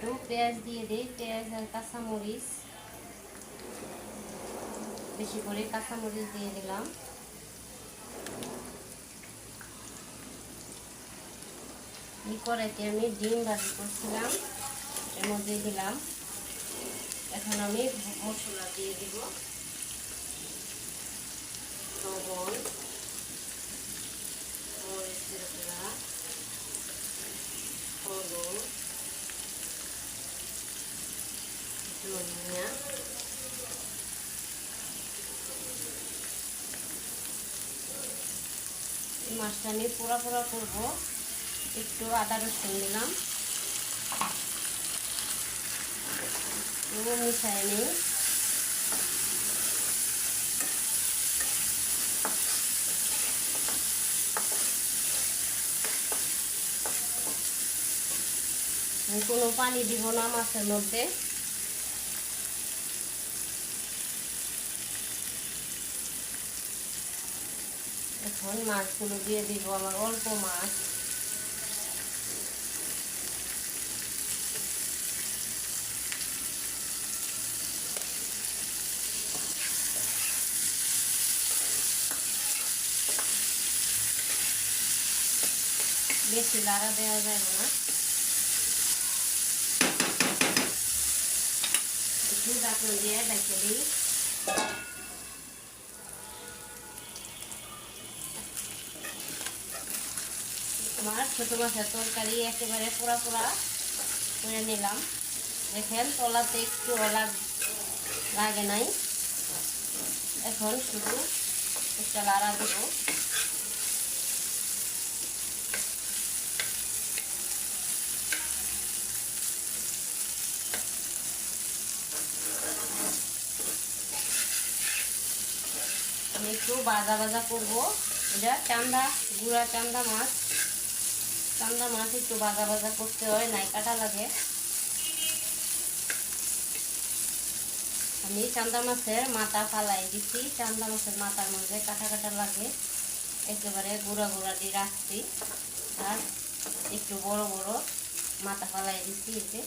একটু পেঁয়াজ দিয়ে দিই, পেঁয়াজ আর কাঁচামরিচ, বেশি করে কাঁচামরিচ দিয়ে দিলাম। এই কড়াইতে আমি ডিম ভাজি করছিলাম, এর মধ্যে দিলাম। এখন আমি মশলা দিয়ে দিব, লবণ, মরিচের গুঁড়া, হলুদ, ধনিয়া, এই মাছটা আমি পোড়া পোড়া করবো। একটু আদা রসুন দিলাম, মিশাই নিই। কোনো পানি দিব না মাছের মধ্যে। এখন মাছগুলো দিয়ে দিব, আমার অল্প মাছ। বেশি লাড়া দেওয়া যাবে না, একটু ঢাকনা দিয়ে ঢেকে দিই। আমার ছোট মাছের তরকারি একেবারে পোড়া পোড়া করে নিলাম। দেখেন তলাতে একটু লাগে নাই। এখন শুধু একটা লাড়া দেব। আমি একটু ভাজা ভাজা করবো। এটা গুড়া চান্দা মাছ একটু ভাজা ভাজা করতে হয়, নাই কাটা লাগে। আমি চান্দা মাছের মাথা ফালাই দিচ্ছি, চান্দা মাছের মাথার মধ্যে কাটা কাটা লাগে, একেবারে গুঁড়া গুঁড়া দিয়ে রাখছি। আর একটু বড় বড় মাথা ফালাই দিচ্ছি এতে।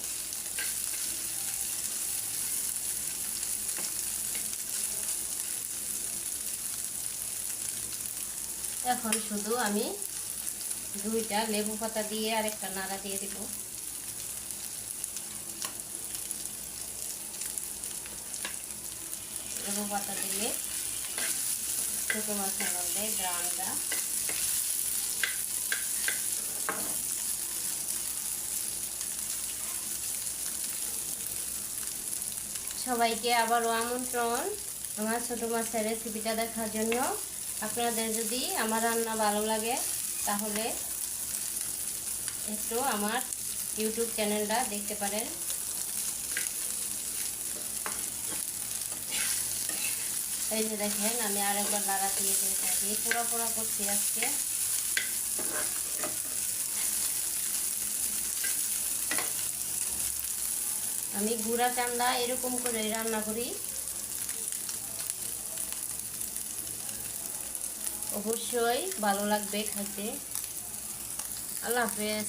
এখন শুধু আমি দুইটা লেবু পাতা দিয়ে আরেকটা নাড়া দিয়ে দিব। লেবু পাতা দিলে ছোটো মাছের মধ্যে গ্রামটা। সবাইকে আবারও আমন্ত্রণ আমার ছোটো মাছের রেসিপিটা দেখার জন্য। আপনাদের যদি আমার রান্না ভালো লাগে তাহলে একটু আমার ইউটিউব চ্যানেলটা দেখতে পারেন। এই যে দেখেন আমি আরেকবার নাড়া দিয়ে থাকি, পোড়া পোড়া করছি আজকে। আমি গুঁড়া চান্দা এরকম করে রান্না করি। অবশ্যই ভালো লাগবে খেতে। আল্লাহ হাফেজ।